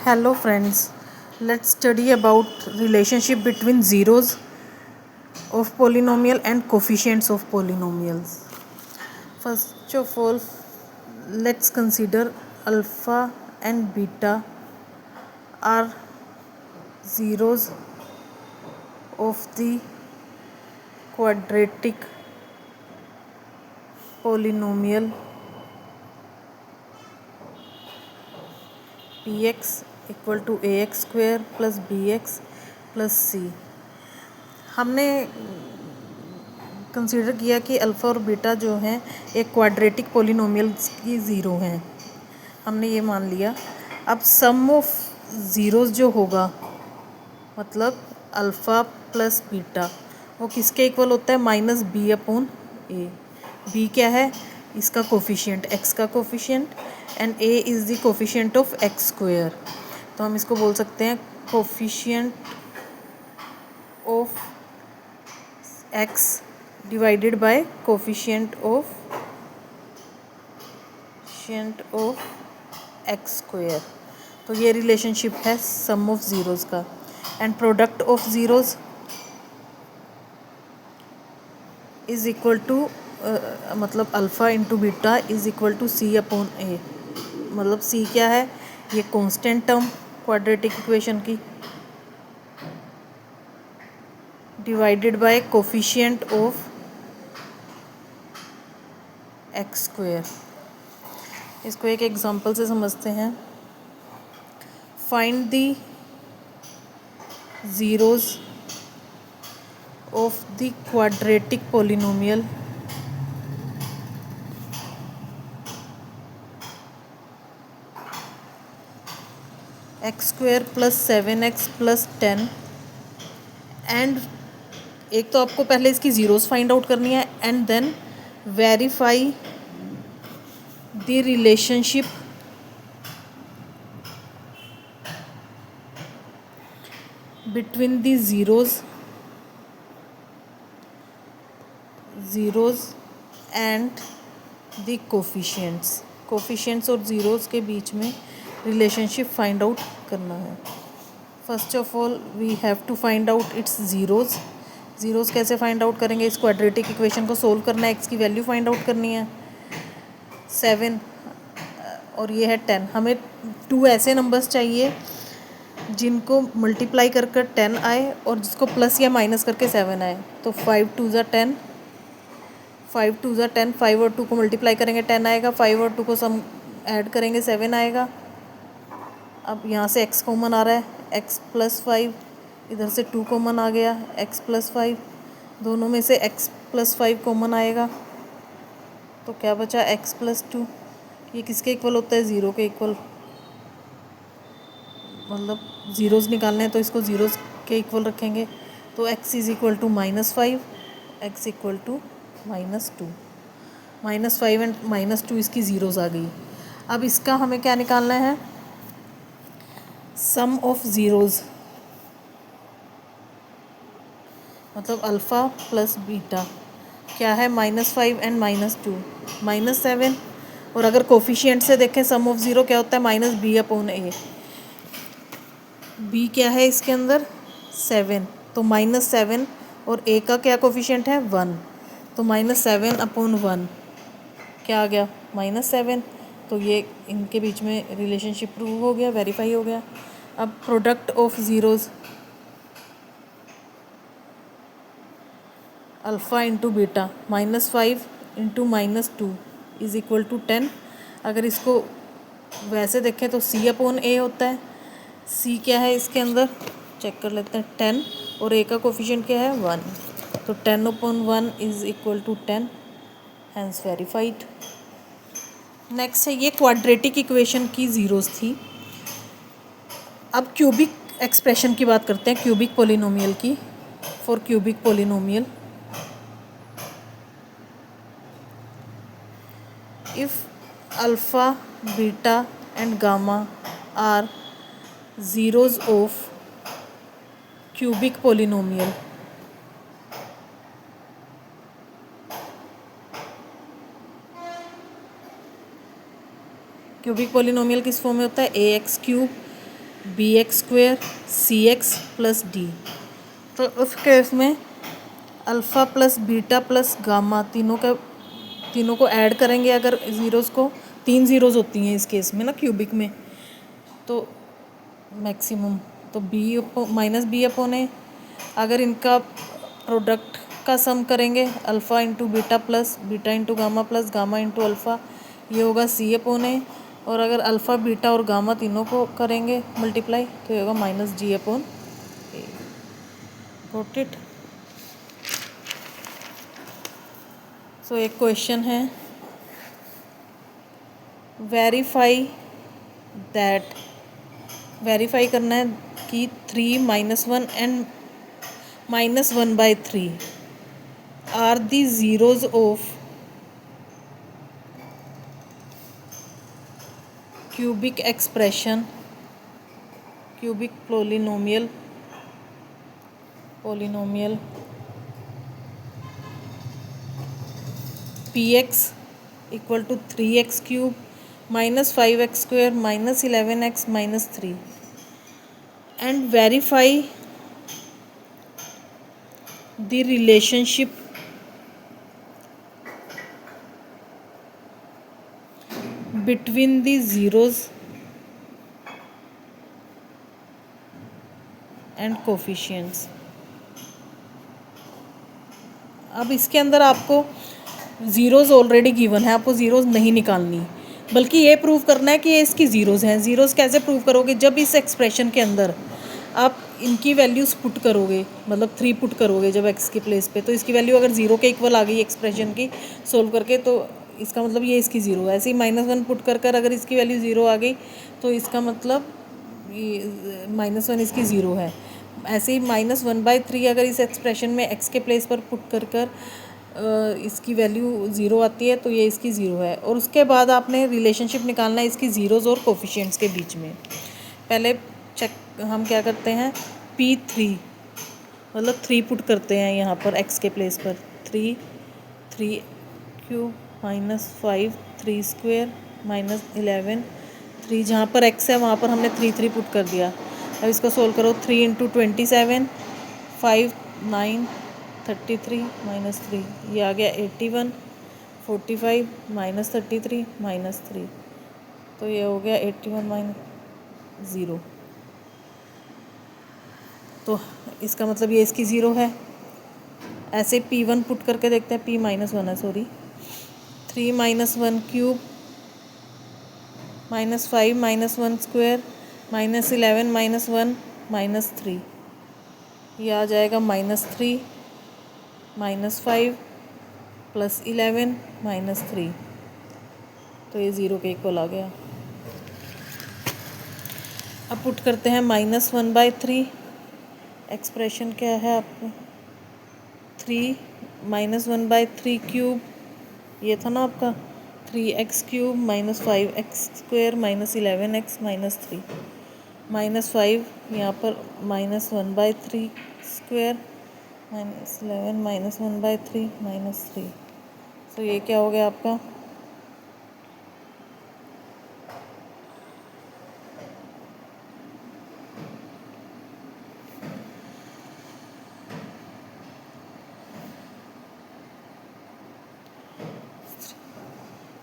Hello friends, let's study about relationship between zeros of polynomial and coefficients of polynomials. First of all, let's consider alpha and beta are zeros of the quadratic polynomial px equal to ax square plus bx plus c. हमने consider किया कि alpha और beta जो हैं एक quadratic polynomials की zero हैं, हमने ये मान लिया. अब सम ऑफ ज़ीरोज़ जो होगा मतलब अल्फ़ा प्लस बीटा वो किसके इक्वल होता है? माइनस बी अपॉन ए. बी क्या है? इसका कोफिशिएंट, एक्स का coefficient, and A is the coefficient of X square. तो हम इसको बोल सकते हैं coefficient of x divided by coefficient of x square. तो ये रिलेशनशिप है सम ऑफ ज़ीरोज़ का. And product of zeros is equal to मतलब alpha into beta is equal to C upon A. मतलब सी क्या है? ये कांस्टेंट टर्म क्वाड्रेटिक इक्वेशन की divided by coefficient of X square. इसको एक एग्जांपल से समझते हैं. Find the zeros of the quadratic polynomial X square plus 7x plus 10. And एक तो आपको पहले इसकी ज़ीरोज़ फाइंड आउट करनी है and then verify the relationship between the zeros and the coefficients और ज़ीरोज़ के बीच में रिलेशनशिप फाइंड आउट करना है. First of all we have to find out its zeros कैसे फाइंड आउट करेंगे? इस क्वाड्रेटिक इक्वेशन को सोल्व करना है, एक्स की वैल्यू फाइंड आउट करनी है. 7 और ये है 10. हमें 2 ऐसे नंबर्स चाहिए जिनको मल्टीप्लाई कर 10 आए और जिसको प्लस या माइनस करके 7 आए. तो 5 2 ज़ा 10, 5 और 2 को मल्टीप्लाई करेंगे 10 आएगा, 5 और 2 को सम ऐड करेंगे 7 आएगा. अब यहाँ से x कॉमन आ रहा है, x प्लस 5, इधर से 2 कॉमन आ गया, x प्लस 5, दोनों में से x प्लस 5 कॉमन आएगा तो क्या बचा? x plus 2. ये किसके इक्वल होता है? ज़ीरो के इक्वल. मतलब ज़ीरोज़ निकालने हैं तो इसको ज़ीरोज़ के इक्वल रखेंगे. तो x is equal to -5, x equal to -2. -5 and -2 इसकी ज़ीरोज़ आ गई. अब इसका हमें क्या निकालना है? सम ऑफ ज़ीरोज़ मतलब अल्फ़ा प्लस बीटा क्या है? -5 एंड -2 -7. और अगर कोफिशिएंट से देखें सम ऑफ ज़ीरो क्या होता है? माइनस बी अपॉन ए. बी क्या है इसके अंदर? 7. तो -7 और ए का क्या कोफिशिएंट है? 1. तो -7 अपॉन 1 क्या आ गया? -7. तो ये इनके बीच में रिलेशनशिप प्रूव हो गया, वेरीफाई हो गया. अब product of zeros alpha into beta -5 into -2 is equal to 10. अगर इसको वैसे देखें तो सी अपॉन ए होता है. सी क्या है इसके अंदर? चेक कर लेते हैं. 10 और ए का कोफिशिएंट क्या है? 1. तो 10 upon 1 is equal to 10, hence verified. Next है ये क्वाड्रेटिक इक्वेशन की ज़ीरोज़ थी. अब क्यूबिक एक्सप्रेशन की बात करते हैं, क्यूबिक पोलिनोमियल की. For cubic polynomial if alpha, beta and gamma are zeros of cubic polynomial, cubic polynomial किस फॉर्म में होता है? ax cube b x square c x plus d. तो उस केस में alpha plus beta plus gamma तीनों को add करेंगे अगर ज़ीरोज़ को, 3 ज़ीरोज़ होती हैं इस केस में ना क्यूबिक में, तो मैक्सिमम तो बी माइनस बी अपॉन ए। अगर इनका प्रोडक्ट का सम करेंगे alpha into beta plus beta into gamma plus gamma into alpha, ये होगा सी अपॉन ए। और अगर अल्फ़ा बीटा और गामा तीनों को करेंगे मल्टीप्लाई तो ये होगा minus g upon a. Got it. So एक क्वेश्चन है, वेरीफाई करना है कि 3 minus 1 and minus 1/3 are the zeros of cubic expression, cubic polynomial p x equal to 3x cube minus 5x square minus 11x minus 3 and verify the relationship between the zeros and coefficients. अब इसके अंदर आपको zeros already given है, आपको zeros नहीं निकालनी, बल्कि ये प्रूव करना है कि ये इसकी ज़ीरोज़ हैं। ज़ीरोज़ कैसे प्रूव करोगे? जब इस एक्सप्रेशन के अंदर आप इनकी वैल्यूज़ पुट करोगे, मतलब 3 पुट करोगे जब x की प्लेस पे, तो इसकी वैल्यू अगर 0 के इक्वल आ गई एक्सप्रेशन की सोल्व करके, तो इसका मतलब ये इसकी 0 है। ऐसे ही -1 पुट कर अगर इसकी वैल्यू 0 आ गई तो इसका मतलब -1 इसकी 0 है। ऐसे ही -1/3 अगर इस एक्सप्रेशन में x के प्लेस पर पुट कर इसकी वैल्यू 0 आती है तो ये इसकी 0 है। और उसके बाद आपने रिलेशनशिप निकालना है इसकी ज़ीरोज़ और कोफिशिएंट्स के बीच में। पहले हम क्या करते हैं, P3 मतलब 3 पुट करते हैं यहाँ पर x के प्लेस पर, 3 क्यूब माइनस 5 3 स्क्वेयर माइनस 11 3, जहाँ पर x है वहाँ पर हमने 3 पुट कर दिया। अब इसको सोल्व करो, 3 इंटू 27 5 9 33 माइनस 3, ये आ गया 81 45 माइनस 33 माइनस 3, तो ये हो गया 81 माइनस 0। तो इसका मतलब ये इसकी 0 है। ऐसे P1 पुट करके देखते हैं, P-1 है sorry, 3 minus 1 cube minus 5 minus 1 square minus 11 minus 1 minus 3, ये आ जाएगा -3 -5 प्लस 11 माइनस 3, तो ये 0 के इक्वल आ गया। अब पुट करते हैं -1/3, एक्सप्रेशन क्या है आपका, 3 -1/3 क्यूब, ये था ना आपका 3x cube minus 5x square minus 11x minus 3, -5 यहाँ पर -1/3 स्क्वेयर माइनस 11 -1/3 माइनस 3, तो ये क्या हो गया आपका,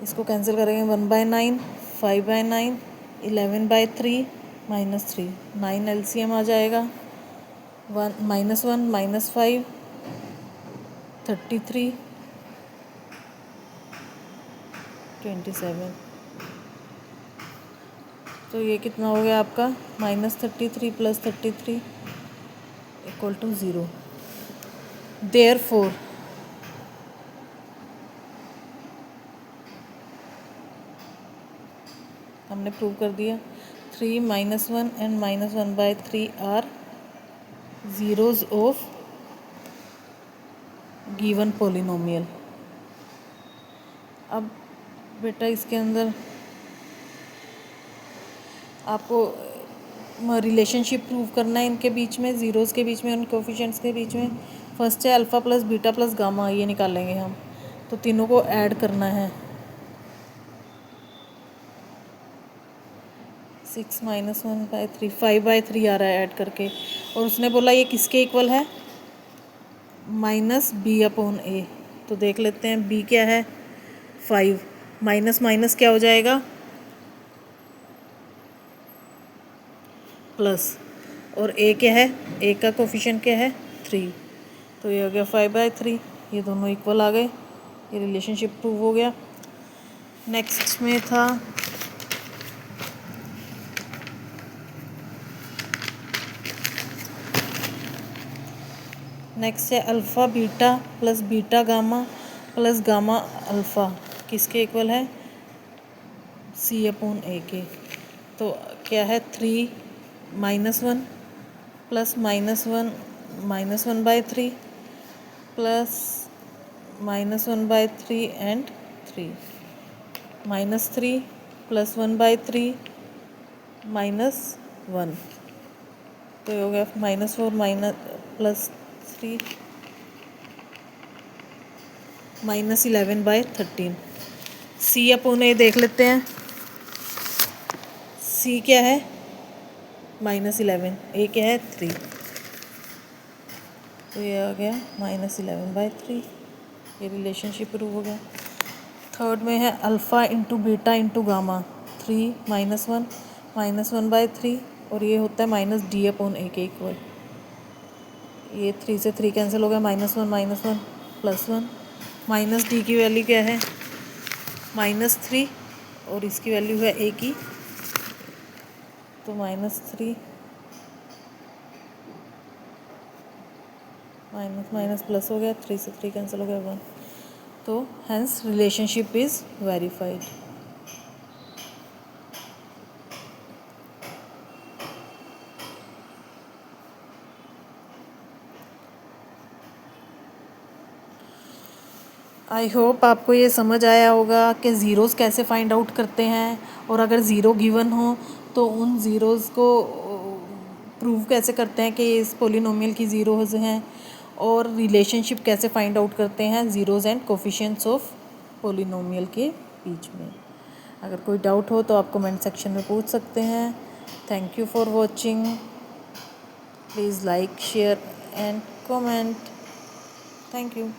इसको कैंसिल करेंगे, 1/9 5/9 11/3 माइनस 3, 9 LCM आ जाएगा, 1 -1 -5 33 27, तो ये कितना हो गया आपका, -33 प्लस 33 इक्वल टू 0। देयरफॉर हमने प्रूव कर दिया 3 -1 and -1/3 are zeros of given polynomial. अब बेटा इसके अंदर आपको रिलेशनशिप प्रूव करना है इनके बीच में, ज़ीरोज़ के बीच में, उन कोफिशिएंट्स के बीच में। फर्स्ट है alpha plus beta plus gamma, ये निकालेंगे हम, तो तीनों को ऐड करना है। 6 माइनस 1/3 5/3 आ रहा है ऐड करके, और उसने बोला ये किसके इक्वल है, -b/a। तो देख लेते हैं b क्या है 5, माइनस माइनस क्या हो जाएगा प्लस, और a क्या है, a का कोफिशिएंट क्या है 3, तो ये हो गया 5/3। ये दोनों इक्वल आ गए, ये रिलेशनशिप प्रूव हो गया। नेक्स्ट में था नेक्स्ट है alpha beta plus beta gamma plus gamma alpha किसके इक्वल है, c/a के। तो क्या है 3 -1 प्लस -1/3 प्लस -1/3 एंड 3 -3 प्लस 1/3 -1, तो ये हो गया -4 माइनस प्लस 3 -11/13। c/a देख लेते हैं, c क्या है -11, a क्या है 3, तो ये आ गया -11/3। ये रिलेशनशिप प्रूव हो गया। थर्ड में है alpha into beta into gamma 3 -1 -1/3, और ये होता है -d/a के इक्वल। ये 3 से 3 कैंसिल हो गया, -1 प्लस 1, माइनस डी की वैल्यू क्या है -3, और इसकी वैल्यू है a की, तो -3 माइनस माइनस प्लस हो गया, 3 से 3 कैंसिल हो गया 1, तो hence relationship is verified. I hope आपको ये समझ आया होगा कि ज़ीरोज़ कैसे फाइंड आउट करते हैं, और अगर ज़ीरो गिवन हो तो उन ज़ीरोज़ को प्रूव कैसे करते हैं कि इस पोलिनोमियल की ज़ीरोज़ हैं, और रिलेशनशिप कैसे फाइंड आउट करते हैं zeros and coefficients of polynomial के बीच में। अगर कोई डाउट हो तो आप कमेंट सेक्शन में पूछ सकते हैं। Thank you for watching, please like share and comment. Thank you.